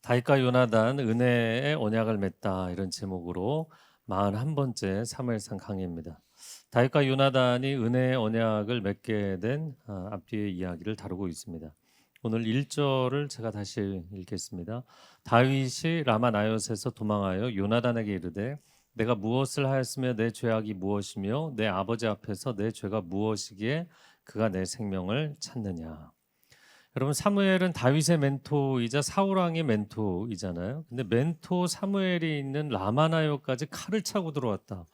다윗과 요나단 은혜의 언약을 맺다 이런 제목으로 41번째 사무엘상 강의입니다. 다윗과 요나단이 은혜의 언약을 맺게 된 앞뒤의 이야기를 다루고 있습니다. 오늘 1절을 제가 다시 읽겠습니다. 다윗이 라마 나요스에서 도망하여 요나단에게 이르되 내가 무엇을 하였으며 내 죄악이 무엇이며 내 아버지 앞에서 내 죄가 무엇이기에 그가 내 생명을 찾느냐. 여러분 사무엘은 다윗의 멘토이자 사울 왕의 멘토이잖아요. 근데 멘토 사무엘이 있는 라마나요까지 칼을 차고 들어왔다.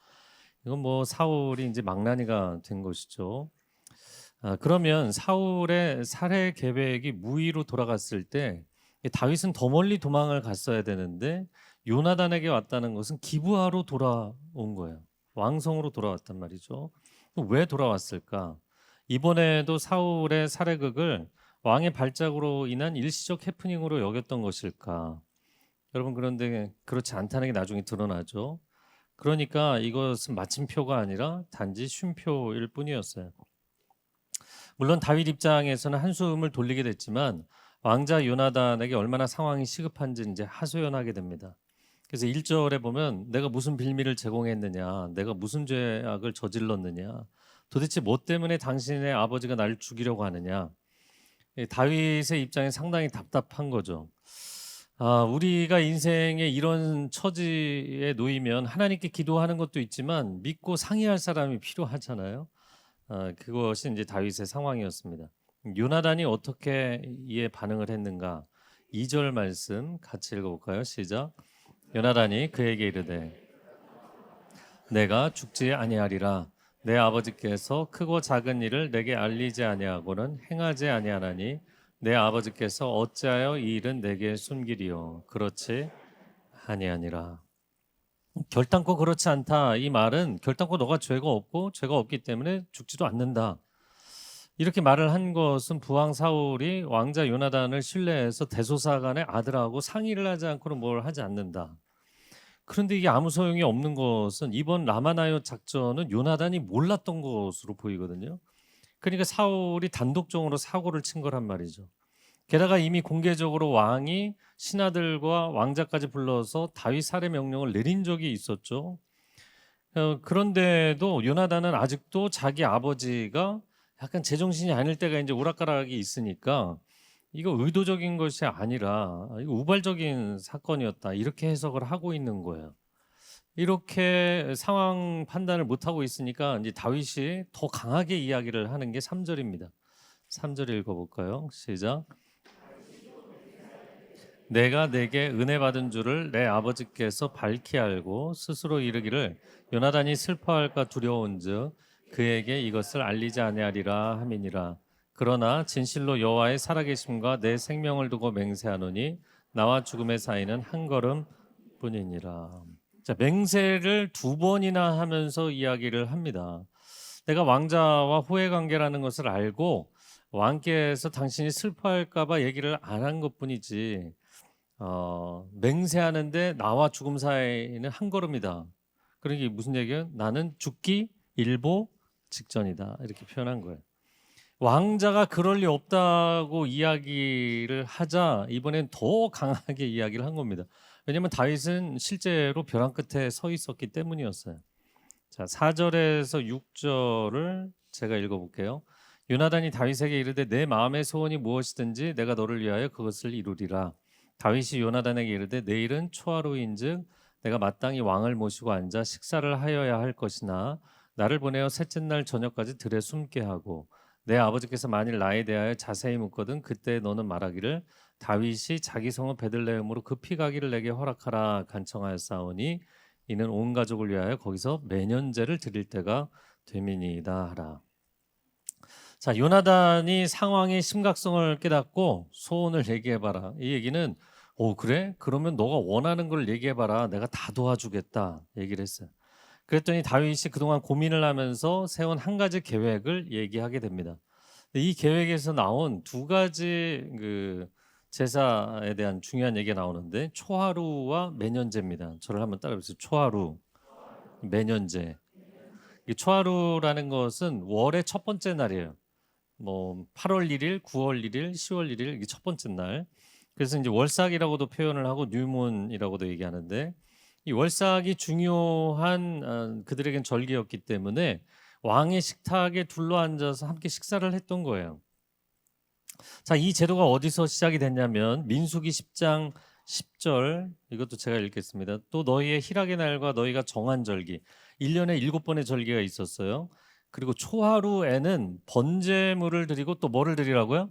이건 뭐 사울이 이제 망나니가 된 것이죠. 그러면 사울의 살해 계획이 무의로 돌아갔을 때 다윗은 더 멀리 도망을 갔어야 되는데 요나단에게 왔다는 것은 기브아로 돌아온 거예요. 왕성으로 돌아왔단 말이죠. 왜 돌아왔을까? 이번에도 사울의 살해극을 왕의 발작으로 인한 일시적 해프닝으로 여겼던 것일까? 여러분 그런데 그렇지 않다는 게 나중에 드러나죠. 그러니까 이것은 마침표가 아니라 단지 쉼표일 뿐이었어요. 물론 다윗 입장에서는 한숨을 돌리게 됐지만 왕자 요나단에게 얼마나 상황이 시급한지 이제 하소연하게 됩니다. 그래서 1절에 보면 내가 무슨 빌미를 제공했느냐, 내가 무슨 죄악을 저질렀느냐, 도대체 뭐 때문에 당신의 아버지가 나를 죽이려고 하느냐. 다윗의 입장에 상당히 답답한 거죠. 우리가 인생에 이런 처지에 놓이면 하나님께 기도하는 것도 있지만 믿고 상의할 사람이 필요하잖아요. 그것이 이제 다윗의 상황이었습니다. 요나단이 어떻게 이에 반응을 했는가? 2절 말씀 같이 읽어볼까요? 시작. 요나단이 그에게 이르되 내가 죽지 아니하리라. 내 아버지께서 크고 작은 일을 내게 알리지 아니하고는 행하지 아니하나니 내 아버지께서 어찌하여 이 일은 내게 숨기리요? 그렇지 아니하니라. 결단코 그렇지 않다. 이 말은 결단코 너가 죄가 없고 죄가 없기 때문에 죽지도 않는다. 이렇게 말을 한 것은 부왕 사울이 왕자 요나단을 신뢰해서 대소사간의 아들하고 상의를 하지 않고는 뭘 하지 않는다. 그런데 이게 아무 소용이 없는 것은 이번 라마나요 작전은 요나단이 몰랐던 것으로 보이거든요. 그러니까 사울이 단독적으로 사고를 친 거란 말이죠. 게다가 이미 공개적으로 왕이 신하들과 왕자까지 불러서 다윗 살해 명령을 내린 적이 있었죠. 그런데도 요나단은 아직도 자기 아버지가 약간 제정신이 아닐 때가 이제 오락가락이 있으니까 이거 의도적인 것이 아니라 이거 우발적인 사건이었다 이렇게 해석을 하고 있는 거예요. 이렇게 상황 판단을 못 하고 있으니까 이제 다윗이 더 강하게 이야기를 하는 게 3절입니다. 3절 읽어볼까요? 시작. 내가 내게 은혜 받은 줄을 내 아버지께서 밝히 알고 스스로 이르기를 요나단이 슬퍼할까 두려운즉 그에게 이것을 알리지 아니하리라 함이니라. 그러나 진실로 여호와의 살아계심과 내 생명을 두고 맹세하노니 나와 죽음의 사이는 한 걸음 뿐이니라. 자, 맹세를 두 번이나 하면서 이야기를 합니다. 내가 왕자와 호혜 관계라는 것을 알고 왕께서 당신이 슬퍼할까봐 얘기를 안 한 것뿐이지 맹세하는데 나와 죽음 사이는 한 걸음이다. 그러니까 이게 무슨 얘기예요? 나는 죽기 일보 직전이다. 이렇게 표현한 거예요. 왕자가 그럴 리 없다고 이야기를 하자 이번엔 더 강하게 이야기를 한 겁니다. 왜냐하면 다윗은 실제로 벼랑 끝에 서 있었기 때문이었어요. 자, 4절에서 6절을 제가 읽어볼게요. 요나단이 다윗에게 이르되 내 마음의 소원이 무엇이든지 내가 너를 위하여 그것을 이루리라. 다윗이 요나단에게 이르되 내일은 초하루인즉 내가 마땅히 왕을 모시고 앉아 식사를 하여야 할 것이나 나를 보내어 셋째 날 저녁까지 들에 숨게 하고 내 아버지께서 만일 나에 대하여 자세히 묻거든 그때 너는 말하기를 다윗이 자기 성읍 베들레헴으로 급히 가기를 내게 허락하라 간청하였사오니 이는 온 가족을 위하여 거기서 매년제를 드릴 때가 되민이다 하라. 자, 요나단이 상황의 심각성을 깨닫고 소원을 얘기해봐라. 이 얘기는 그래? 그러면 너가 원하는 걸 얘기해봐라. 내가 다 도와주겠다. 얘기를 했어요. 그랬더니 다윗이 그동안 고민을 하면서 세운 한 가지 계획을 얘기하게 됩니다. 이 계획에서 나온 두 가지 제사에 대한 중요한 얘기가 나오는데 초하루와 매년제입니다. 저를 한번 따라해보세요. 초하루, 매년제. 이 초하루라는 것은 월의 첫 번째 날이에요. 뭐 8월 1일, 9월 1일, 10월 1일 이게 첫 번째 날. 그래서 이제 월삭이라고도 표현을 하고 뉴문이라고도 얘기하는데, 이 월삭이 중요한 그들에겐 절기였기 때문에 왕의 식탁에 둘러앉아서 함께 식사를 했던 거예요. 자, 이 제도가 어디서 시작이 됐냐면 민수기 10장 10절, 이것도 제가 읽겠습니다. 또 너희의 희락의 날과 너희가 정한 절기, 1년에 7번의 절기가 있었어요. 그리고 초하루에는 번제물을 드리고 또 뭐를 드리라고요?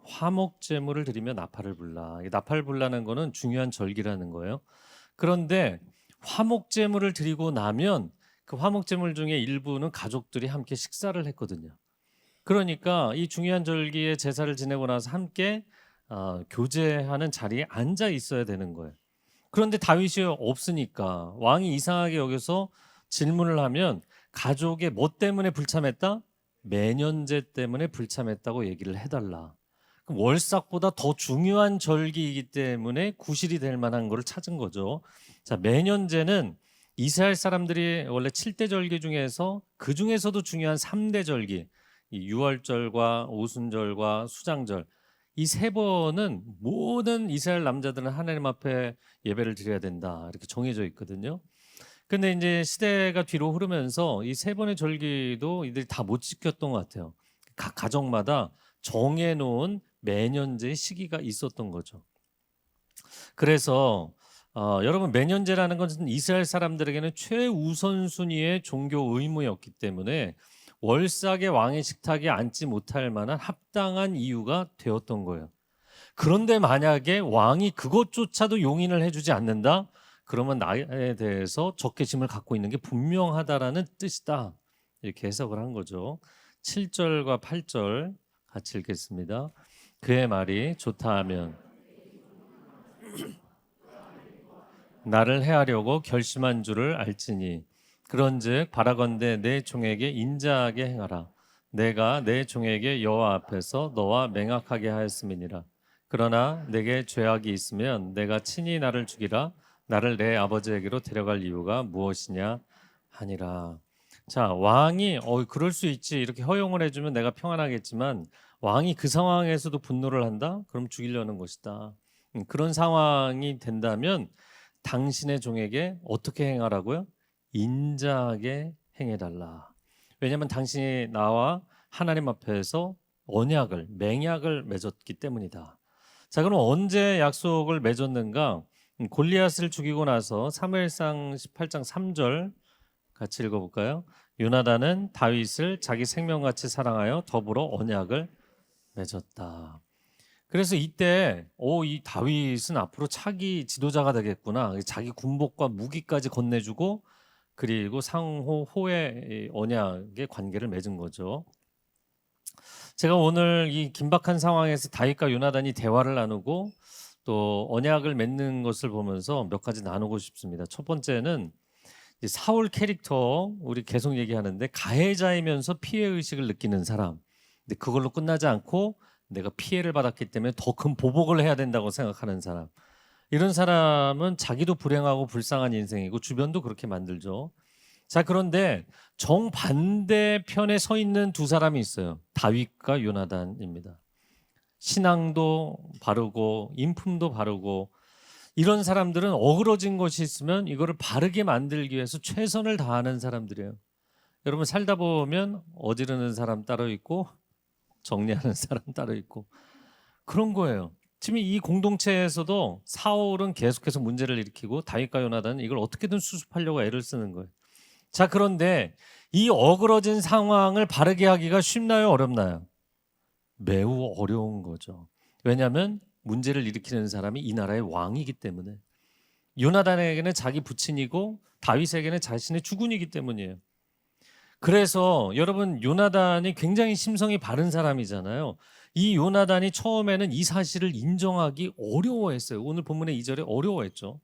화목제물을 드리며 나팔을 불라. 이 나팔 불라는 거는 중요한 절기라는 거예요. 그런데 화목제물을 드리고 나면 그 화목제물 중에 일부는 가족들이 함께 식사를 했거든요. 그러니까 이 중요한 절기에 제사를 지내고 나서 함께 교제하는 자리에 앉아 있어야 되는 거예요. 그런데 다윗이 없으니까 왕이 이상하게 여기서 질문을 하면 가족의 뭐 때문에 불참했다? 매년제 때문에 불참했다고 얘기를 해달라. 그럼 월삭보다 더 중요한 절기이기 때문에 구실이 될 만한 거를 찾은 거죠. 자, 매년제는 이스라엘 사람들이 원래 7대 절기 중에서 그 중에서도 중요한 3대 절기, 이 유월절과 오순절과 수장절, 이 세 번은 모든 이스라엘 남자들은 하나님 앞에 예배를 드려야 된다, 이렇게 정해져 있거든요. 근데 이제 시대가 뒤로 흐르면서 이 세 번의 절기도 이들이 다 못 지켰던 것 같아요. 각 가정마다 정해놓은 매년제의 시기가 있었던 거죠. 그래서 여러분, 매년제라는 것은 이스라엘 사람들에게는 최우선순위의 종교 의무였기 때문에 월삭의 왕의 식탁에 앉지 못할 만한 합당한 이유가 되었던 거예요. 그런데 만약에 왕이 그것조차도 용인을 해주지 않는다? 그러면 나에 대해서 적개심을 갖고 있는 게 분명하다라는 뜻이다, 이렇게 해석을 한 거죠. 7절과 8절 같이 읽겠습니다. 그의 말이 좋다 하면 나를 해하려고 결심한 줄을 알지니, 그런즉 바라건대 내 종에게 인자하게 행하라. 내가 내 종에게 여호와 앞에서 너와 맹약하게 하였음이니라. 그러나 내게 죄악이 있으면 내가 친히 나를 죽이라. 나를 내 아버지에게로 데려갈 이유가 무엇이냐 하니라. 자, 왕이 그럴 수 있지, 이렇게 허용을 해주면 내가 평안하겠지만, 왕이 그 상황에서도 분노를 한다? 그럼 죽이려는 것이다. 그런 상황이 된다면 당신의 종에게 어떻게 행하라고요? 인자하게 행해달라. 왜냐하면 당신이 나와 하나님 앞에서 언약을, 맹약을 맺었기 때문이다. 자, 그럼 언제 약속을 맺었는가? 골리앗을 죽이고 나서 사무엘상 18장 3절 같이 읽어볼까요? 요나단은 다윗을 자기 생명같이 사랑하여 더불어 언약을 맺었다. 그래서 이때 이 다윗은 앞으로 차기 지도자가 되겠구나. 자기 군복과 무기까지 건네주고, 그리고 상호 호의 언약의 관계를 맺은 거죠. 제가 오늘 이 긴박한 상황에서 다윗과 요나단이 대화를 나누고 또 언약을 맺는 것을 보면서 몇 가지 나누고 싶습니다. 첫 번째는 사울 캐릭터, 우리 계속 얘기하는데 가해자이면서 피해의식을 느끼는 사람. 근데 그걸로 끝나지 않고 내가 피해를 받았기 때문에 더 큰 보복을 해야 된다고 생각하는 사람. 이런 사람은 자기도 불행하고 불쌍한 인생이고 주변도 그렇게 만들죠. 자, 그런데 정반대편에 서 있는 두 사람이 있어요. 다윗과 요나단입니다. 신앙도 바르고 인품도 바르고, 이런 사람들은 어그러진 것이 있으면 이거를 바르게 만들기 위해서 최선을 다하는 사람들이에요. 여러분, 살다 보면 어지르는 사람 따로 있고 정리하는 사람 따로 있고, 그런 거예요. 지금 이 공동체에서도 사울은 계속해서 문제를 일으키고 다윗과 요나단은 이걸 어떻게든 수습하려고 애를 쓰는 거예요. 자, 그런데 이 어그러진 상황을 바르게 하기가 쉽나요, 어렵나요? 매우 어려운 거죠. 왜냐하면 문제를 일으키는 사람이 이 나라의 왕이기 때문에, 요나단에게는 자기 부친이고 다윗에게는 자신의 주군이기 때문이에요. 그래서 여러분, 요나단이 굉장히 심성이 바른 사람이잖아요. 이 요나단이 처음에는 이 사실을 인정하기 어려워했어요. 오늘 본문의 2절에 어려워했죠.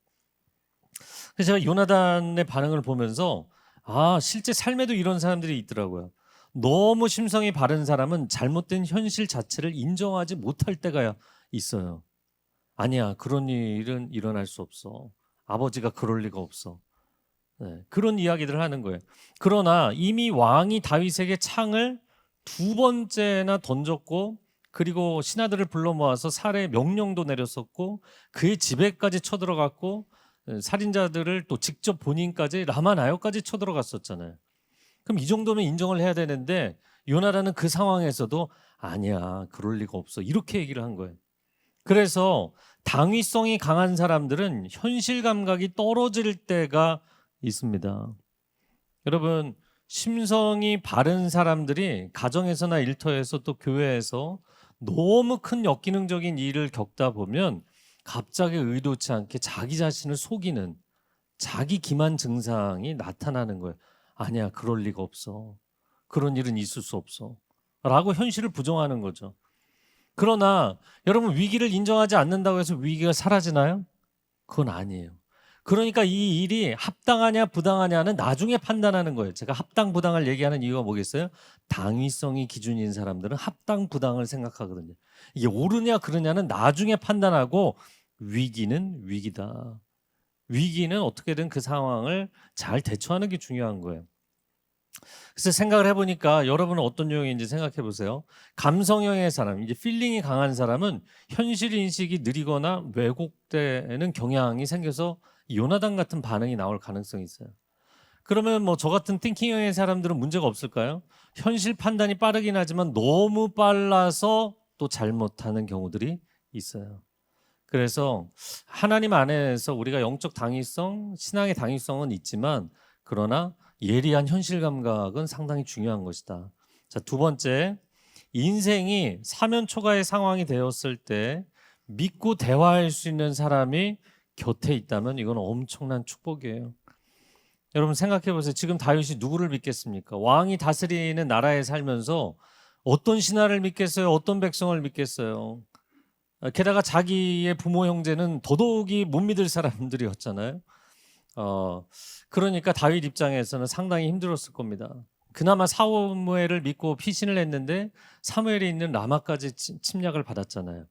그래서 제가 요나단의 반응을 보면서 실제 삶에도 이런 사람들이 있더라고요. 너무 심성이 바른 사람은 잘못된 현실 자체를 인정하지 못할 때가 있어요. 아니야, 그런 일은 일어날 수 없어. 아버지가 그럴 리가 없어. 네, 그런 이야기들을 하는 거예요. 그러나 이미 왕이 다윗에게 창을 두 번째나 던졌고 그리고 신하들을 불러 모아서 살해 명령도 내렸었고 그의 집에까지 쳐들어갔고 살인자들을 또 직접 본인까지 라마나요까지 쳐들어갔었잖아요. 그럼 이 정도면 인정을 해야 되는데 요나단은 그 상황에서도 아니야, 그럴 리가 없어, 이렇게 얘기를 한 거예요. 그래서 당위성이 강한 사람들은 현실 감각이 떨어질 때가 있습니다. 여러분, 심성이 바른 사람들이 가정에서나 일터에서 또 교회에서 너무 큰 역기능적인 일을 겪다 보면 갑자기 의도치 않게 자기 자신을 속이는 자기 기만 증상이 나타나는 거예요. 아니야, 그럴 리가 없어, 그런 일은 있을 수 없어 라고 현실을 부정하는 거죠. 그러나 여러분, 위기를 인정하지 않는다고 해서 위기가 사라지나요? 그건 아니에요. 그러니까 이 일이 합당하냐 부당하냐는 나중에 판단하는 거예요. 제가 합당 부당을 얘기하는 이유가 뭐겠어요? 당위성이 기준인 사람들은 합당 부당을 생각하거든요. 이게 옳으냐 그르냐는 나중에 판단하고 위기는 위기다. 위기는 어떻게든 그 상황을 잘 대처하는 게 중요한 거예요. 그래서 생각을 해보니까 여러분은 어떤 유형인지 생각해 보세요. 감성형의 사람, 이제 필링이 강한 사람은 현실 인식이 느리거나 왜곡되는 경향이 생겨서 요나단 같은 반응이 나올 가능성이 있어요. 그러면 뭐 저 같은 띵킹형의 사람들은 문제가 없을까요? 현실 판단이 빠르긴 하지만 너무 빨라서 또 잘못하는 경우들이 있어요. 그래서 하나님 안에서 우리가 영적 당위성, 신앙의 당위성은 있지만 그러나 예리한 현실 감각은 상당히 중요한 것이다. 자, 두 번째, 인생이 사면 초가의 상황이 되었을 때 믿고 대화할 수 있는 사람이 곁에 있다면 이건 엄청난 축복이에요. 여러분 생각해 보세요. 지금 다윗이 누구를 믿겠습니까? 왕이 다스리는 나라에 살면서 어떤 신하를 믿겠어요? 어떤 백성을 믿겠어요? 게다가 자기의 부모 형제는 더더욱이 못 믿을 사람들이었잖아요. 그러니까 다윗 입장에서는 상당히 힘들었을 겁니다. 그나마 사무엘을 믿고 피신을 했는데 사무엘이 있는 라마까지 침략을 받았잖아요.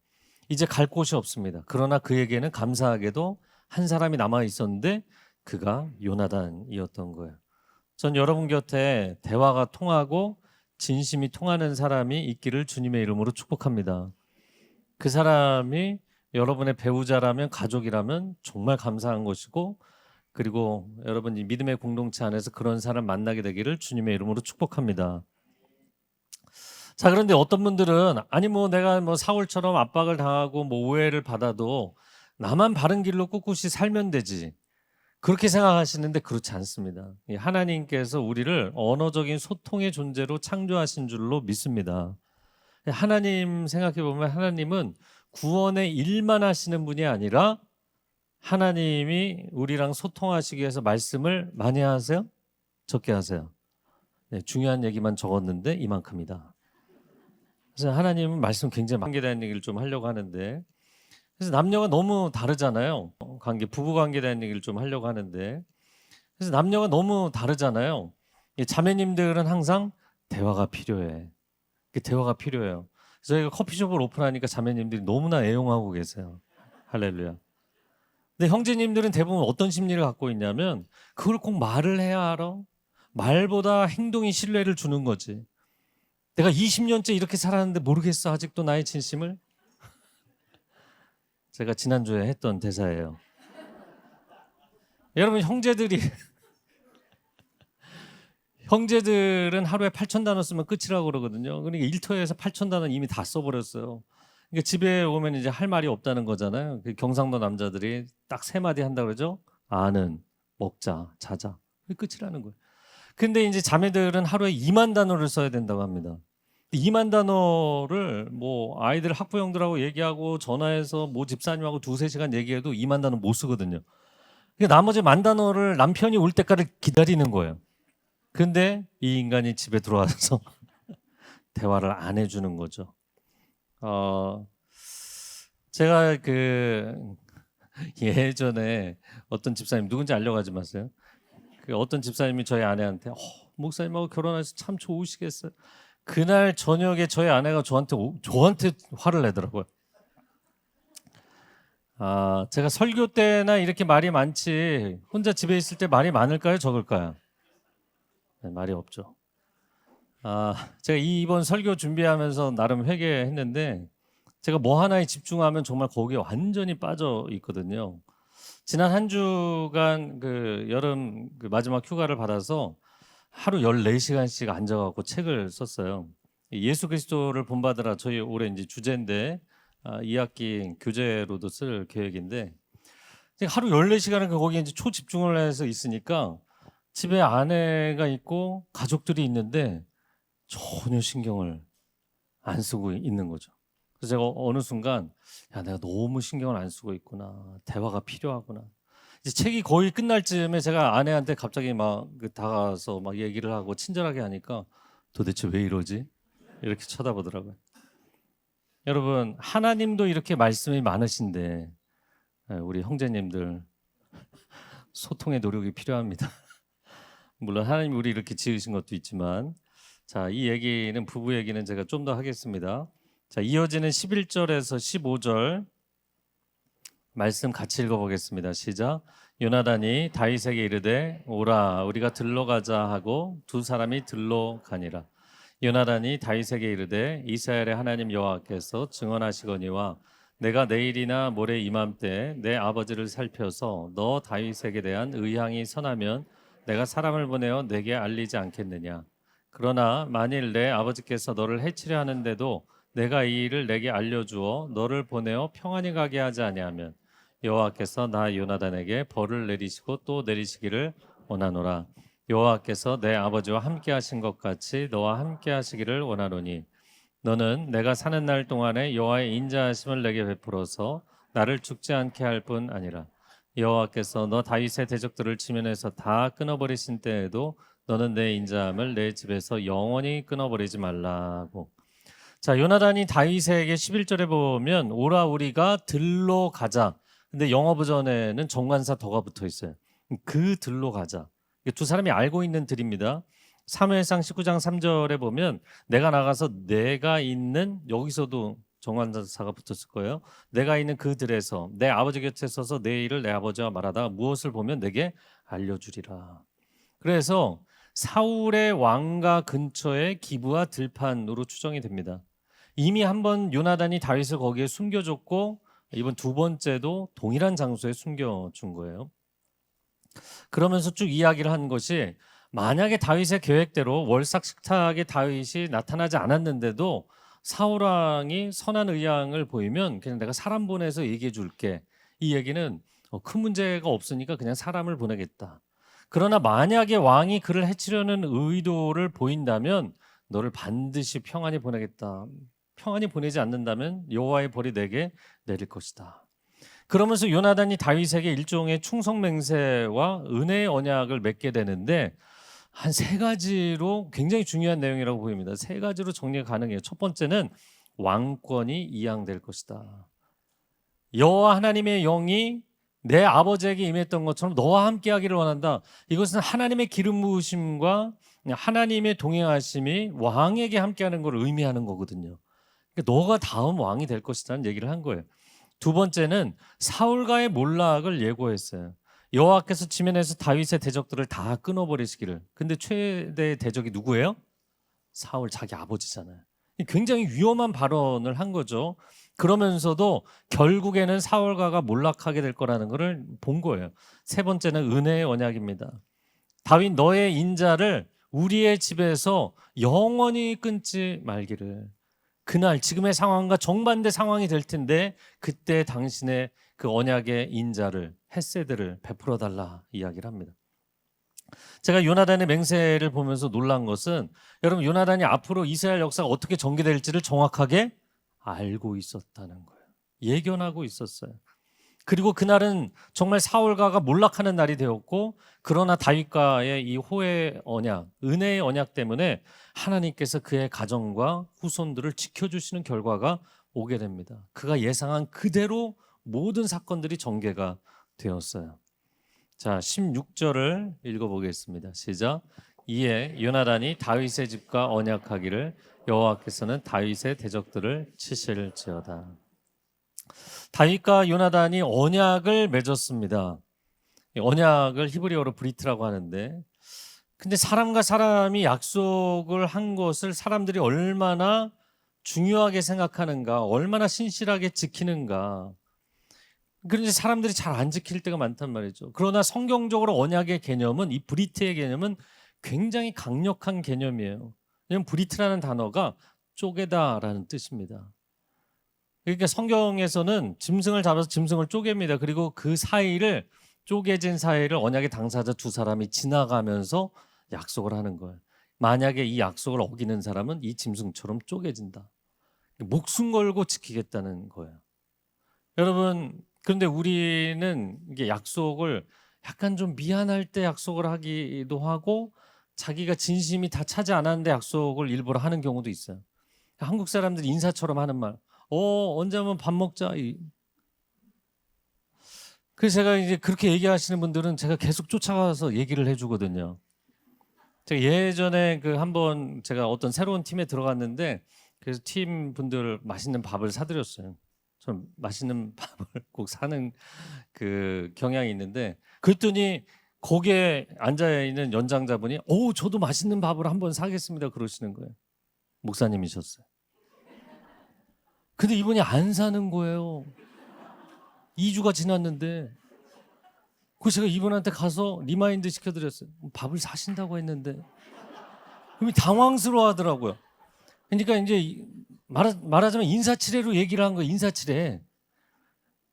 이제 갈 곳이 없습니다. 그러나 그에게는 감사하게도 한 사람이 남아 있었는데 그가 요나단이었던 거예요. 전 여러분 곁에 대화가 통하고 진심이 통하는 사람이 있기를 주님의 이름으로 축복합니다. 그 사람이 여러분의 배우자라면, 가족이라면 정말 감사한 것이고, 그리고 여러분이 믿음의 공동체 안에서 그런 사람 만나게 되기를 주님의 이름으로 축복합니다. 자, 그런데 어떤 분들은 아니 뭐 내가 뭐 사울처럼 압박을 당하고 뭐 오해를 받아도 나만 바른 길로 꿋꿋이 살면 되지, 그렇게 생각하시는데 그렇지 않습니다. 하나님께서 우리를 언어적인 소통의 존재로 창조하신 줄로 믿습니다. 하나님 생각해 보면 하나님은 구원의 일만 하시는 분이 아니라 하나님이 우리랑 소통하시기 위해서 말씀을 많이 하세요? 적게 하세요? 네, 중요한 얘기만 적었는데 이만큼이다. 그래서 하나님은 말씀 굉장히 많게 대한 얘기를 좀 하려고 하는데, 그래서 남녀가 너무 다르잖아요. 관계, 부부 관계에 대한 얘기를 좀 하려고 하는데, 그래서 남녀가 너무 다르잖아요. 자매님들은 항상 대화가 필요해. 대화가 필요해요. 그래서 저희가 커피숍을 오픈하니까 자매님들이 너무나 애용하고 계세요. 할렐루야. 근데 형제님들은 대부분 어떤 심리를 갖고 있냐면 그걸 꼭 말을 해야 알아? 말보다 행동이 신뢰를 주는 거지. 내가 20년째 이렇게 살았는데 모르겠어 아직도 나의 진심을? 제가 지난주에 했던 대사예요. 여러분, 형제들은 하루에 8,000단어 쓰면 끝이라고 그러거든요. 그러니까 일터에서 8,000단어 이미 다 써버렸어요. 그러니까 집에 오면 이제 할 말이 없다는 거잖아요. 경상도 남자들이 딱 세 마디 한다 그러죠. 아는, 먹자, 자자. 그게 끝이라는 거예요. 근데 이제 자매들은 하루에 2만 단어를 써야 된다고 합니다. 2만 단어를 뭐 아이들 학부형들하고 얘기하고 전화해서 뭐 집사님하고 2-3시간 얘기해도 2만 단어 못 쓰거든요. 그러니까 나머지 1만 단어를 남편이 올 때까지 기다리는 거예요. 근데 이 인간이 집에 들어와서 대화를 안 해주는 거죠. 제가 예전에 어떤 집사님, 누군지 알려가지 마세요. 어떤 집사님이 저희 아내한테 목사님하고 결혼해서 참 좋으시겠어요. 그날 저녁에 저희 아내가 저한테 화를 내더라고요. 제가 설교 때나 이렇게 말이 많지 혼자 집에 있을 때 말이 많을까요, 적을까요? 네, 말이 없죠. 제가 이번 설교 준비하면서 나름 회개했는데 제가 뭐 하나에 집중하면 정말 거기에 완전히 빠져 있거든요. 지난 한 주간 그 여름 그 마지막 휴가를 받아서 하루 14시간씩 앉아갖고 책을 썼어요. 예수 그리스도를 본받으라 저희 올해 이제 주제인데 2학기 교재로도 쓸 계획인데 하루 14시간을 거기에 이제 초집중을 해서 있으니까 집에 아내가 있고 가족들이 있는데 전혀 신경을 안 쓰고 있는 거죠. 그래서 제가 어느 순간 야 내가 너무 신경을 안 쓰고 있구나. 대화가 필요하구나. 이제 책이 거의 끝날 즈음에 제가 아내한테 갑자기 막 다가와서 막 얘기를 하고 친절하게 하니까 도대체 왜 이러지? 이렇게 쳐다보더라고요. 여러분 하나님도 이렇게 말씀이 많으신데 우리 형제님들 소통의 노력이 필요합니다. 물론 하나님이 우리 이렇게 지으신 것도 있지만 자, 이 얘기는 부부 얘기는 제가 좀 더 하겠습니다. 자, 이어지는 11절에서 15절 말씀 같이 읽어보겠습니다. 시작. 요나단이 다윗에게 이르되 오라 우리가 들러 가자 하고 두 사람이 들러 가니라. 요나단이 다윗에게 이르되 이스라엘의 하나님 여호와께서 증언하시거니와 내가 내일이나 모레 이맘때 내 아버지를 살펴서 너 다윗에게 대한 의향이 선하면 내가 사람을 보내어 내게 알리지 않겠느냐. 그러나 만일 내 아버지께서 너를 해치려 하는데도 내가 이 일을 내게 알려주어 너를 보내어 평안히 가게 하지 아니하면 여호와께서 나 요나단에게 벌을 내리시고 또 내리시기를 원하노라. 여호와께서 내 아버지와 함께 하신 것 같이 너와 함께 하시기를 원하노니 너는 내가 사는 날 동안에 여호와의 인자하심을 내게 베풀어서 나를 죽지 않게 할 뿐 아니라 여호와께서 너 다윗의 대적들을 지면에서 다 끊어버리신 때에도 너는 내 인자함을 내 집에서 영원히 끊어버리지 말라고. 자, 요나단이 다윗에게 11절에 보면 오라 우리가 들로 가자. 근데 영어 버전에는 정관사 더가 붙어 있어요. 그 들로 가자. 두 사람이 알고 있는 들입니다. 사무엘상 19장 3절에 보면 내가 나가서 내가 있는 여기서도 정관사가 붙었을 거예요. 내가 있는 그 들에서 내 아버지 곁에 서서 내 일을 내 아버지와 말하다가 무엇을 보면 내게 알려주리라. 그래서 사울의 왕가 근처의 기브와 들판으로 추정이 됩니다. 이미 한번 요나단이 다윗을 거기에 숨겨줬고 이번 두 번째도 동일한 장소에 숨겨준 거예요. 그러면서 쭉 이야기를 한 것이 만약에 다윗의 계획대로 월삭식탁에 다윗이 나타나지 않았는데도 사울 왕이 선한 의향을 보이면 그냥 내가 사람 보내서 얘기해 줄게. 이 얘기는 큰 문제가 없으니까 그냥 사람을 보내겠다. 그러나 만약에 왕이 그를 해치려는 의도를 보인다면 너를 반드시 평안히 보내겠다. 평안히 보내지 않는다면 여호와의 벌이 내게 내릴 것이다. 그러면서 요나단이 다윗에게 일종의 충성 맹세와 은혜의 언약을 맺게 되는데 한 세 가지로 굉장히 중요한 내용이라고 보입니다. 세 가지로 정리가 가능해요. 첫 번째는 왕권이 이양될 것이다. 여호와 하나님의 영이 내 아버지에게 임했던 것처럼 너와 함께하기를 원한다. 이것은 하나님의 기름 부으심과 하나님의 동행하심이 왕에게 함께하는 걸 의미하는 거거든요. 그러니까 너가 다음 왕이 될 것이라는 얘기를 한 거예요. 두 번째는 사울과의 몰락을 예고했어요. 여호와께서 지면에서 다윗의 대적들을 다 끊어버리시기를. 근데 최대의 대적이 누구예요? 사울 자기 아버지잖아요. 굉장히 위험한 발언을 한 거죠. 그러면서도 결국에는 사울가가 몰락하게 될 거라는 것을 본 거예요. 세 번째는 은혜의 언약입니다. 다윗 너의 인자를 우리의 집에서 영원히 끊지 말기를. 그날 지금의 상황과 정반대 상황이 될 텐데 그때 당신의 그 언약의 인자를 헤세드를 베풀어 달라 이야기를 합니다. 제가 요나단의 맹세를 보면서 놀란 것은 여러분 요나단이 앞으로 이스라엘 역사가 어떻게 전개될지를 정확하게 알고 있었다는 거예요. 예견하고 있었어요. 그리고 그날은 정말 사울가가 몰락하는 날이 되었고 그러나 다윗과의 이 호의 언약, 은혜의 언약 때문에 하나님께서 그의 가정과 후손들을 지켜주시는 결과가 오게 됩니다. 그가 예상한 그대로 모든 사건들이 전개가 되었어요. 자, 16절을 읽어보겠습니다. 시작. 이에 요나단이 다윗의 집과 언약하기를 여호와께서는 다윗의 대적들을 치실지어다. 다윗과 요나단이 언약을 맺었습니다. 언약을 히브리어로 브리트라고 하는데 근데 사람과 사람이 약속을 한 것을 사람들이 얼마나 중요하게 생각하는가, 얼마나 신실하게 지키는가. 그런데 사람들이 잘 안 지킬 때가 많단 말이죠. 그러나 성경적으로 언약의 개념은, 이 브리트의 개념은 굉장히 강력한 개념이에요. 왜냐하면 브리트라는 단어가 쪼개다라는 뜻입니다. 그러니까 성경에서는 짐승을 잡아서 짐승을 쪼갭니다. 그리고 그 사이를, 쪼개진 사이를 언약의 당사자 두 사람이 지나가면서 약속을 하는 거예요. 만약에 이 약속을 어기는 사람은 이 짐승처럼 쪼개진다. 목숨 걸고 지키겠다는 거예요. 여러분, 그런데 우리는 이게 약속을 약간 좀 미안할 때 약속을 하기도 하고, 자기가 진심이 다 차지 않았는데 약속을 일부러 하는 경우도 있어요. 한국 사람들이 인사처럼 하는 말, 언제 한번 밥 먹자. 그래서 제가 이제 그렇게 얘기하시는 분들은 제가 계속 쫓아가서 얘기를 해주거든요. 제가 예전에 그 한번 제가 어떤 새로운 팀에 들어갔는데, 그래서 팀 분들 맛있는 밥을 사드렸어요. 전 맛있는 밥을 꼭 사는 그 경향이 있는데, 그랬더니 거기에 앉아 있는 연장자분이 저도 맛있는 밥을 한번 사겠습니다 그러시는 거예요. 목사님이셨어요. 근데 이분이 안 사는 거예요. 2주가 지났는데. 그래서 제가 이분한테 가서 리마인드 시켜드렸어요. 밥을 사신다고 했는데. 그럼 당황스러워 하더라고요. 그러니까 이제 말하자면 인사치레로 얘기를 한 거예요. 인사치레.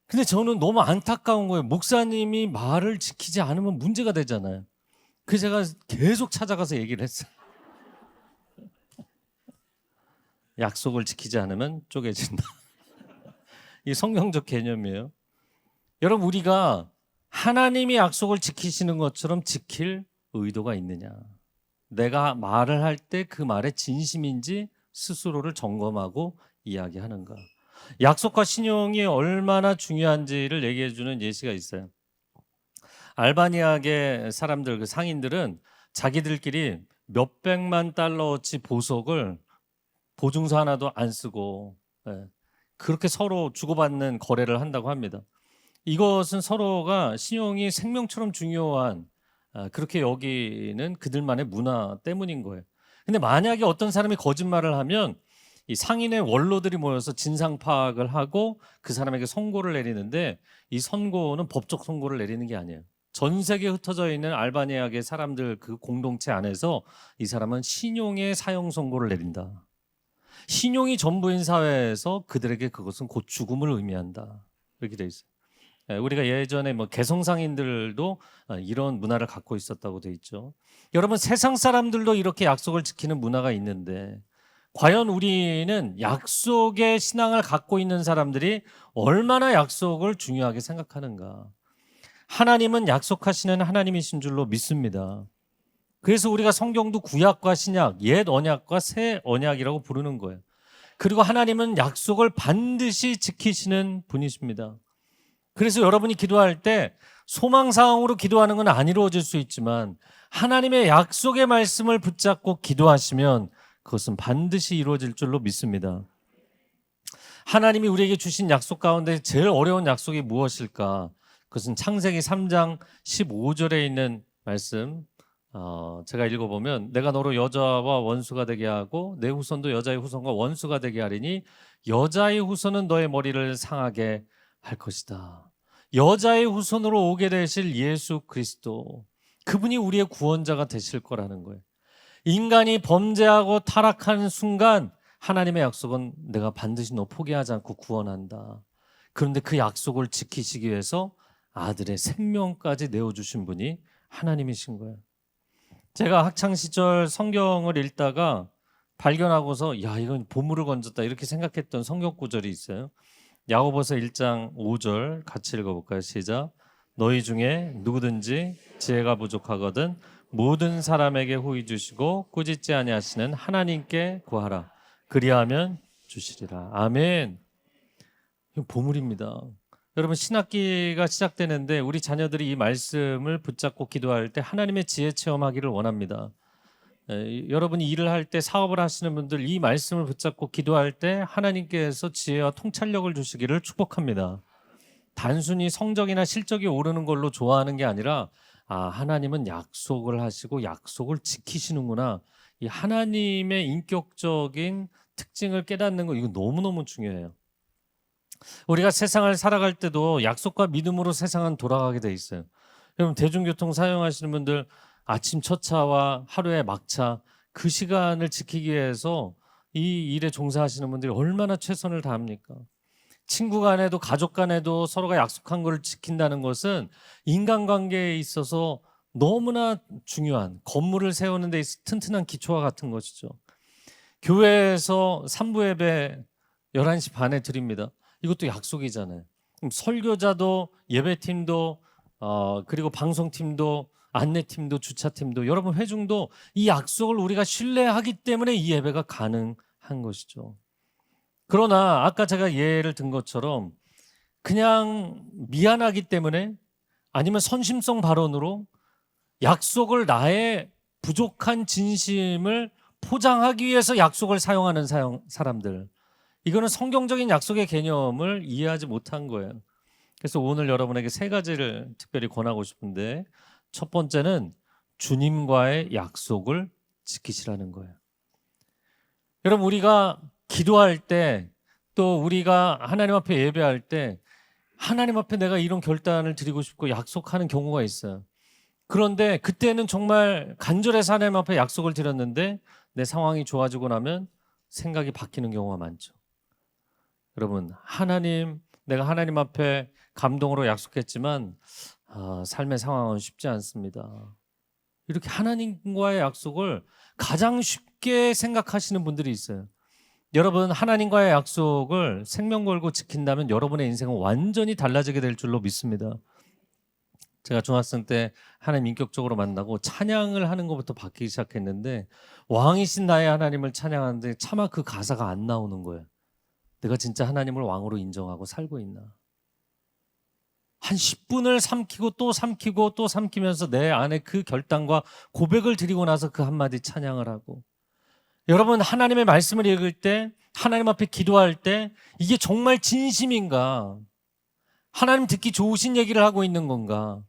근데 저는 너무 안타까운 거예요. 목사님이 말을 지키지 않으면 문제가 되잖아요. 그래서 제가 계속 찾아가서 얘기를 했어요. 약속을 지키지 않으면 쪼개진다. 이 성경적 개념이에요. 여러분, 우리가 하나님이 약속을 지키시는 것처럼 지킬 의도가 있느냐, 내가 말을 할 때 그 말에 진심인지 스스로를 점검하고 이야기하는가. 약속과 신용이 얼마나 중요한지를 얘기해 주는 예시가 있어요. 알바니아계 사람들, 그 상인들은 자기들끼리 몇백만 달러어치 보석을 보증서 하나도 안 쓰고, 그렇게 서로 주고받는 거래를 한다고 합니다. 이것은 서로가 신용이 생명처럼 중요한, 그렇게 여기는 그들만의 문화 때문인 거예요. 근데 만약에 어떤 사람이 거짓말을 하면 이 상인의 원로들이 모여서 진상 파악을 하고 그 사람에게 선고를 내리는데, 이 선고는 법적 선고를 내리는 게 아니에요. 전 세계에 흩어져 있는 알바니아계 사람들 그 공동체 안에서 이 사람은 신용의 사형 선고를 내린다. 신용이 전부인 사회에서 그들에게 그것은 곧 죽음을 의미한다. 이렇게 돼 있어요. 우리가 예전에 뭐 개성상인들도 이런 문화를 갖고 있었다고 돼 있죠. 여러분, 세상 사람들도 이렇게 약속을 지키는 문화가 있는데, 과연 우리는 약속의 신앙을 갖고 있는 사람들이 얼마나 약속을 중요하게 생각하는가. 하나님은 약속하시는 하나님이신 줄로 믿습니다. 그래서 우리가 성경도 구약과 신약, 옛 언약과 새 언약이라고 부르는 거예요. 그리고 하나님은 약속을 반드시 지키시는 분이십니다. 그래서 여러분이 기도할 때 소망사항으로 기도하는 건 안 이루어질 수 있지만, 하나님의 약속의 말씀을 붙잡고 기도하시면 그것은 반드시 이루어질 줄로 믿습니다. 하나님이 우리에게 주신 약속 가운데 제일 어려운 약속이 무엇일까? 그것은 창세기 3장 15절에 있는 말씀, 제가 읽어보면, 내가 너로 여자와 원수가 되게 하고 내 후손도 여자의 후손과 원수가 되게 하리니 여자의 후손은 너의 머리를 상하게 할 것이다. 여자의 후손으로 오게 되실 예수 그리스도, 그분이 우리의 구원자가 되실 거라는 거예요. 인간이 범죄하고 타락하는 순간 하나님의 약속은 내가 반드시 너 포기하지 않고 구원한다. 그런데 그 약속을 지키시기 위해서 아들의 생명까지 내어주신 분이 하나님이신 거예요. 제가 학창시절 성경을 읽다가 발견하고서 이건 보물을 건졌다 이렇게 생각했던 성경 구절이 있어요. 야고보서 1장 5절 같이 읽어볼까요? 시작. 너희 중에 누구든지 지혜가 부족하거든 모든 사람에게 후히 주시고 꾸짖지 아니하시는 하나님께 구하라. 그리하면 주시리라. 아멘. 이거 보물입니다. 여러분, 신학기가 시작되는데 우리 자녀들이 이 말씀을 붙잡고 기도할 때 하나님의 지혜 체험하기를 원합니다. 여러분이 일을 할 때, 사업을 하시는 분들, 이 말씀을 붙잡고 기도할 때 하나님께서 지혜와 통찰력을 주시기를 축복합니다. 단순히 성적이나 실적이 오르는 걸로 좋아하는 게 아니라 하나님은 약속을 하시고 약속을 지키시는구나. 이 하나님의 인격적인 특징을 깨닫는 거, 이거 너무너무 중요해요. 우리가 세상을 살아갈 때도 약속과 믿음으로 세상은 돌아가게 돼 있어요. 여러분, 대중교통 사용하시는 분들 아침 첫 차와 하루의 막차, 그 시간을 지키기 위해서 이 일에 종사하시는 분들이 얼마나 최선을 다합니까? 친구 간에도 가족 간에도 서로가 약속한 것을 지킨다는 것은 인간관계에 있어서 너무나 중요한, 건물을 세우는 데 있어 튼튼한 기초와 같은 것이죠. 교회에서 3부 예배 11시 반에 드립니다. 이것도 약속이잖아요. 그럼 설교자도 예배팀도 그리고 방송팀도 안내팀도 주차팀도 여러분 회중도 이 약속을 우리가 신뢰하기 때문에 이 예배가 가능한 것이죠. 그러나 아까 제가 예를 든 것처럼 그냥 미안하기 때문에 아니면 선심성 발언으로 약속을, 나의 부족한 진심을 포장하기 위해서 약속을 사용하는 사람들, 이거는 성경적인 약속의 개념을 이해하지 못한 거예요. 그래서 오늘 여러분에게 세 가지를 특별히 권하고 싶은데, 첫 번째는 주님과의 약속을 지키시라는 거예요. 여러분, 우리가 기도할 때, 또 우리가 하나님 앞에 예배할 때 하나님 앞에 내가 이런 결단을 드리고 싶고 약속하는 경우가 있어요. 그런데 그때는 정말 간절해서 하나님 앞에 약속을 드렸는데 내 상황이 좋아지고 나면 생각이 바뀌는 경우가 많죠. 여러분, 내가 하나님 앞에 감동으로 약속했지만 삶의 상황은 쉽지 않습니다. 이렇게 하나님과의 약속을 가장 쉽게 생각하시는 분들이 있어요. 여러분, 하나님과의 약속을 생명 걸고 지킨다면 여러분의 인생은 완전히 달라지게 될 줄로 믿습니다. 제가 중학생 때 하나님 인격적으로 만나고 찬양을 하는 것부터 바뀌기 시작했는데, 왕이신 나의 하나님을 찬양하는데 차마 그 가사가 안 나오는 거예요. 내가 진짜 하나님을 왕으로 인정하고 살고 있나? 한 10분을 삼키고 또 삼키고 또 삼키면서 내 안에 그 결단과 고백을 드리고 나서 그 한마디 찬양을 하고, 여러분, 하나님의 말씀을 읽을 때, 하나님 앞에 기도할 때 이게 정말 진심인가? 하나님 듣기 좋으신 얘기를 하고 있는 건가?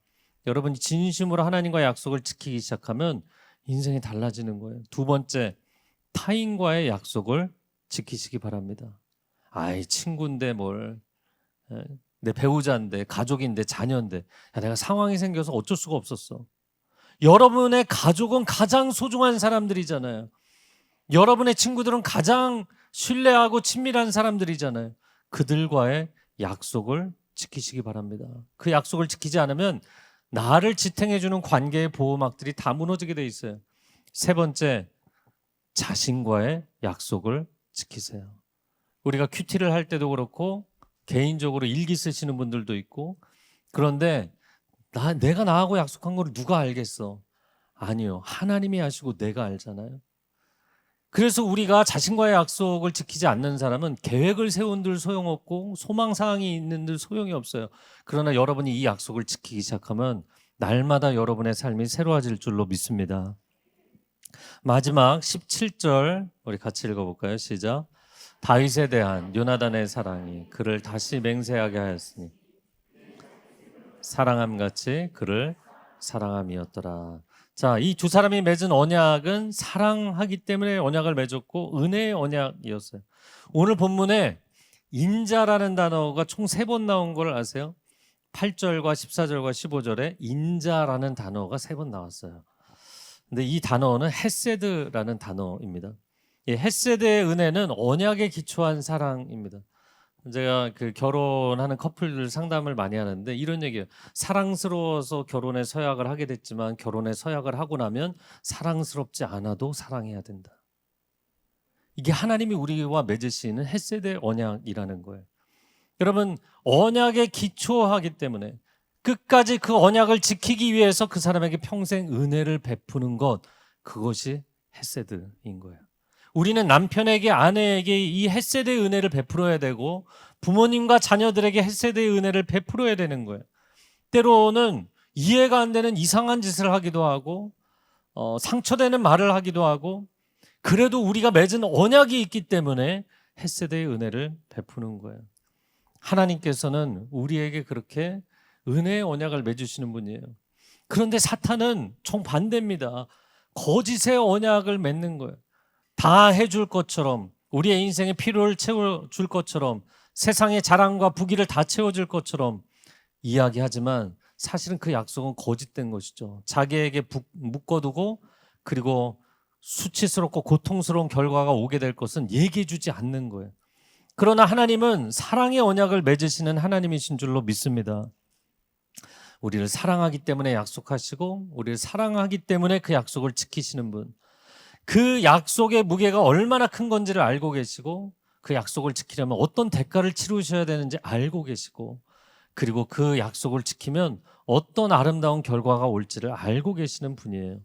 여러분이 진심으로 하나님과의 약속을 지키기 시작하면 인생이 달라지는 거예요. 두 번째, 타인과의 약속을 지키시기 바랍니다. 친구인데 뭘, 내 배우자인데, 가족인데, 자녀인데, 내가 상황이 생겨서 어쩔 수가 없었어. 여러분의 가족은 가장 소중한 사람들이잖아요. 여러분의 친구들은 가장 신뢰하고 친밀한 사람들이잖아요. 그들과의 약속을 지키시기 바랍니다. 그 약속을 지키지 않으면 나를 지탱해주는 관계의 보호막들이 다 무너지게 돼 있어요. 세 번째, 자신과의 약속을 지키세요. 우리가 큐티를 할 때도 그렇고 개인적으로 일기 쓰시는 분들도 있고, 그런데 내가 나하고 약속한 걸 누가 알겠어? 아니요, 하나님이 아시고 내가 알잖아요. 그래서 우리가 자신과의 약속을 지키지 않는 사람은 계획을 세운들 소용없고 소망사항이 있는들 소용이 없어요. 그러나 여러분이 이 약속을 지키기 시작하면 날마다 여러분의 삶이 새로워질 줄로 믿습니다. 마지막 17절 우리 같이 읽어볼까요? 시작. 다윗에 대한 요나단의 사랑이 그를 다시 맹세하게 하였으니 사랑함같이 그를 사랑함이었더라. 자, 이 두 사람이 맺은 언약은 사랑하기 때문에 언약을 맺었고 은혜의 언약이었어요. 오늘 본문에 인자라는 단어가 총 3번 나온 걸 아세요? 8절과 14절과 15절에 인자라는 단어가 3번 나왔어요. 근데 이 단어는 헤세드라는 단어입니다. 이 헤세드의 은혜는 언약에 기초한 사랑입니다. 제가 그 결혼하는 커플들 상담을 많이 하는데 이런 얘기예요. 사랑스러워서 결혼에 서약을 하게 됐지만 결혼에 서약을 하고 나면 사랑스럽지 않아도 사랑해야 된다. 이게 하나님이 우리와 맺으시는 헤세드의 언약이라는 거예요. 여러분, 언약에 기초하기 때문에 끝까지 그 언약을 지키기 위해서 그 사람에게 평생 은혜를 베푸는 것, 그것이 헤세드인 거예요. 우리는 남편에게, 아내에게 이 헤세드의 은혜를 베풀어야 되고 부모님과 자녀들에게 헤세드의 은혜를 베풀어야 되는 거예요. 때로는 이해가 안 되는 이상한 짓을 하기도 하고 상처되는 말을 하기도 하고, 그래도 우리가 맺은 언약이 있기 때문에 헤세드의 은혜를 베푸는 거예요. 하나님께서는 우리에게 그렇게 은혜의 언약을 맺으시는 분이에요. 그런데 사탄은 정반대입니다. 거짓의 언약을 맺는 거예요. 다 해줄 것처럼, 우리의 인생의 필요를 채워줄 것처럼, 세상의 자랑과 부귀를 다 채워줄 것처럼 이야기하지만 사실은 그 약속은 거짓된 것이죠. 자기에게 묶어두고 그리고 수치스럽고 고통스러운 결과가 오게 될 것은 얘기해 주지 않는 거예요. 그러나 하나님은 사랑의 언약을 맺으시는 하나님이신 줄로 믿습니다. 우리를 사랑하기 때문에 약속하시고 우리를 사랑하기 때문에 그 약속을 지키시는 분, 그 약속의 무게가 얼마나 큰 건지를 알고 계시고 그 약속을 지키려면 어떤 대가를 치르셔야 되는지 알고 계시고 그리고 그 약속을 지키면 어떤 아름다운 결과가 올지를 알고 계시는 분이에요.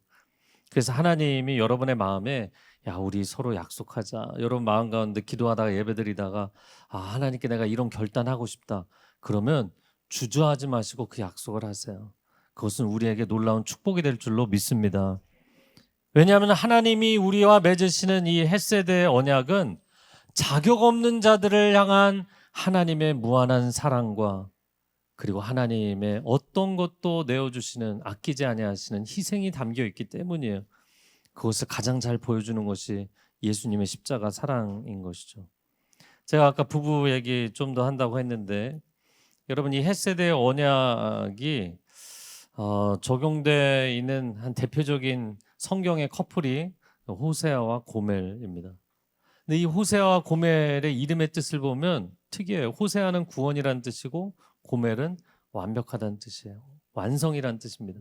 그래서 하나님이 여러분의 마음에 야, 우리 서로 약속하자. 여러분 마음 가운데 기도하다가 예배드리다가 하나님께 내가 이런 결단하고 싶다. 그러면 주저하지 마시고 그 약속을 하세요. 그것은 우리에게 놀라운 축복이 될 줄로 믿습니다. 왜냐하면 하나님이 우리와 맺으시는 이 헤세드의 언약은 자격 없는 자들을 향한 하나님의 무한한 사랑과 그리고 하나님의 어떤 것도 내어주시는 아끼지 아니하시는 희생이 담겨 있기 때문이에요. 그것을 가장 잘 보여주는 것이 예수님의 십자가 사랑인 것이죠. 제가 아까 부부 얘기 좀 더 한다고 했는데 여러분 이 헤세드의 언약이 적용되어 있는 한 대표적인 성경의 커플이 호세아와 고멜입니다. 근데 이 호세아와 고멜의 이름의 뜻을 보면 특이해요. 호세아는 구원이라는 뜻이고 고멜은 완벽하다는 뜻이에요. 완성이라는 뜻입니다.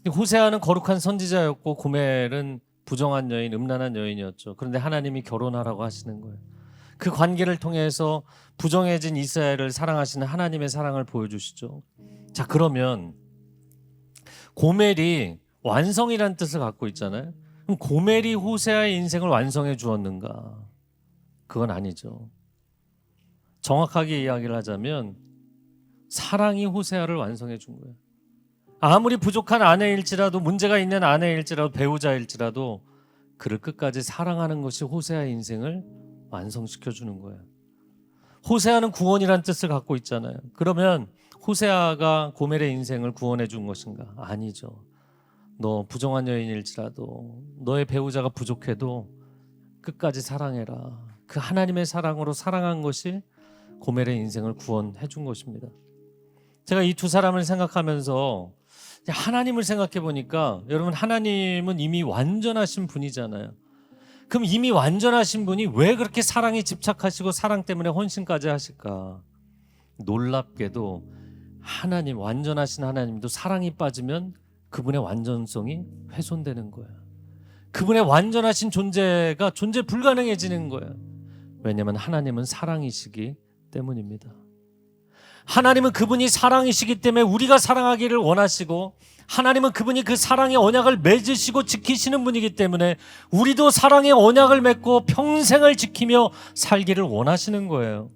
호세아는 거룩한 선지자였고 고멜은 부정한 여인, 음란한 여인이었죠. 그런데 하나님이 결혼하라고 하시는 거예요. 그 관계를 통해서 부정해진 이스라엘을 사랑하시는 하나님의 사랑을 보여주시죠. 자, 그러면 고멜이 완성이라는 뜻을 갖고 있잖아요. 그럼 고멜이 호세아의 인생을 완성해 주었는가? 그건 아니죠. 정확하게 이야기를 하자면 사랑이 호세아를 완성해 준 거예요. 아무리 부족한 아내일지라도 문제가 있는 아내일지라도 배우자일지라도 그를 끝까지 사랑하는 것이 호세아의 인생을 완성시켜 주는 거예요. 호세아는 구원이란 뜻을 갖고 있잖아요. 그러면 호세아가 고멜의 인생을 구원해 준 것인가? 아니죠. 너 부정한 여인일지라도 너의 배우자가 부족해도 끝까지 사랑해라. 그 하나님의 사랑으로 사랑한 것이 고멜의 인생을 구원해 준 것입니다. 제가 이 두 사람을 생각하면서 하나님을 생각해 보니까 여러분 하나님은 이미 완전하신 분이잖아요. 그럼 이미 완전하신 분이 왜 그렇게 사랑에 집착하시고 사랑 때문에 헌신까지 하실까? 놀랍게도 하나님, 완전하신 하나님도 사랑이 빠지면 그분의 완전성이 훼손되는 거예요. 그분의 완전하신 존재가 존재 불가능해지는 거예요. 왜냐하면 하나님은 사랑이시기 때문입니다. 하나님은 그분이 사랑이시기 때문에 우리가 사랑하기를 원하시고 하나님은 그분이 그 사랑의 언약을 맺으시고 지키시는 분이기 때문에 우리도 사랑의 언약을 맺고 평생을 지키며 살기를 원하시는 거예요.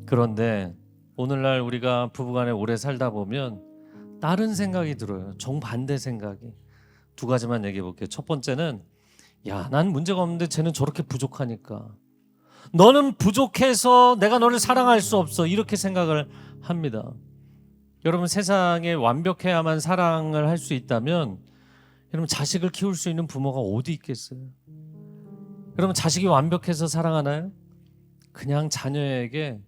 그런데 오늘날 우리가 부부간에 오래 살다 보면 다른 생각이 들어요. 정반대 생각이. 두 가지만 얘기해 볼게요. 첫 번째는 난 문제가 없는데 쟤는 저렇게 부족하니까 너는 부족해서 내가 너를 사랑할 수 없어 이렇게 생각을 합니다. 여러분 세상에 완벽해야만 사랑을 할 수 있다면 여러분 자식을 키울 수 있는 부모가 어디 있겠어요? 여러분 자식이 완벽해서 사랑하나요? 그냥 자녀에게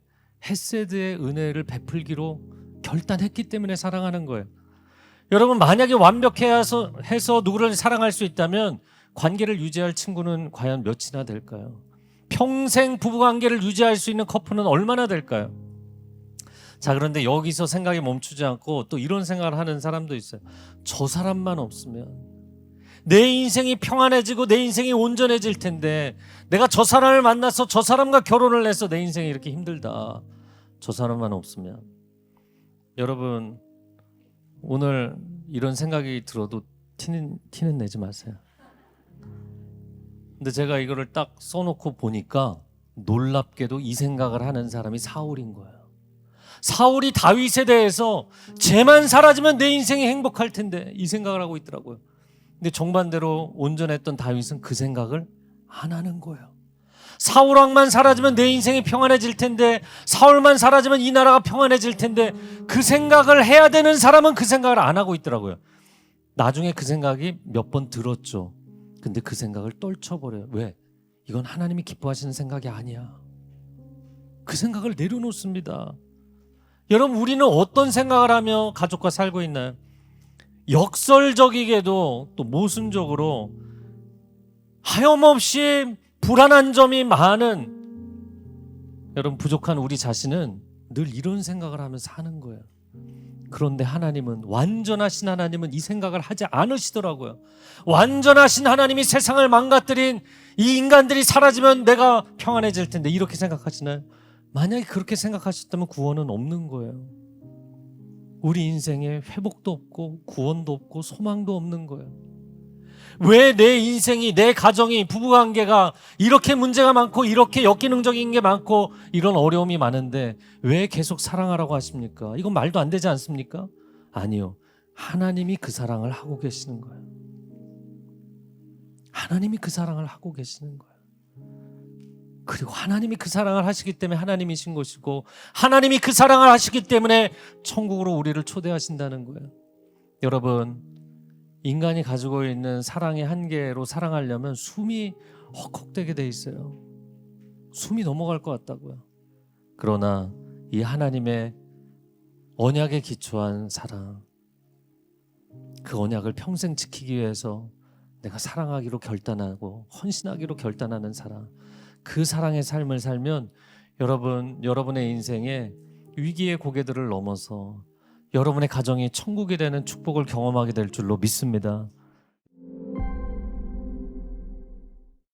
헤세드의 은혜를 베풀기로 결단했기 때문에 사랑하는 거예요. 여러분 만약에 완벽해서 누구를 사랑할 수 있다면 관계를 유지할 친구는 과연 몇이나 될까요? 평생 부부관계를 유지할 수 있는 커플은 얼마나 될까요? 자, 그런데 여기서 생각이 멈추지 않고 또 이런 생각을 하는 사람도 있어요. 저 사람만 없으면 내 인생이 평안해지고 내 인생이 온전해질 텐데 내가 저 사람을 만나서 저 사람과 결혼을 해서 내 인생이 이렇게 힘들다. 저 사람만 없으면. 여러분 오늘 이런 생각이 들어도 티는 내지 마세요. 근데 제가 이거를 딱 써놓고 보니까 놀랍게도 이 생각을 하는 사람이 사울인 거예요. 사울이 다윗에 대해서 쟤만 사라지면 내 인생이 행복할 텐데 이 생각을 하고 있더라고요. 근데 정반대로 온전했던 다윗은 그 생각을 안 하는 거예요. 사울 왕만 사라지면 내 인생이 평안해질 텐데, 사울만 사라지면 이 나라가 평안해질 텐데, 그 생각을 해야 되는 사람은 그 생각을 안 하고 있더라고요. 나중에 그 생각이 몇 번 들었죠. 근데 그 생각을 떨쳐버려요. 왜? 이건 하나님이 기뻐하시는 생각이 아니야. 그 생각을 내려놓습니다. 여러분, 우리는 어떤 생각을 하며 가족과 살고 있나요? 역설적이게도 또 모순적으로 하염없이 불안한 점이 많은, 여러분, 부족한 우리 자신은 늘 이런 생각을 하면서 사는 거예요. 그런데 하나님은, 완전하신 하나님은 이 생각을 하지 않으시더라고요. 완전하신 하나님이 세상을 망가뜨린 이 인간들이 사라지면 내가 평안해질 텐데, 이렇게 생각하시나요? 만약에 그렇게 생각하셨다면 구원은 없는 거예요. 우리 인생에 회복도 없고 구원도 없고 소망도 없는 거예요. 왜 내 인생이, 내 가정이, 부부관계가 이렇게 문제가 많고 이렇게 역기능적인 게 많고 이런 어려움이 많은데 왜 계속 사랑하라고 하십니까? 이건 말도 안 되지 않습니까? 아니요. 하나님이 그 사랑을 하고 계시는 거예요. 하나님이 그 사랑을 하고 계시는 거예요. 그리고 하나님이 그 사랑을 하시기 때문에 하나님이신 것이고, 하나님이 그 사랑을 하시기 때문에 천국으로 우리를 초대하신다는 거예요. 여러분, 인간이 가지고 있는 사랑의 한계로 사랑하려면 숨이 헉헉대게 돼 있어요. 숨이 넘어갈 것 같다고요. 그러나 이 하나님의 언약에 기초한 사랑, 그 언약을 평생 지키기 위해서 내가 사랑하기로 결단하고 헌신하기로 결단하는 사랑, 그 사랑의 삶을 살면 여러분의 인생에 위기의 고개들을 넘어서 여러분의 가정이 천국이 되는 축복을 경험하게 될 줄로 믿습니다.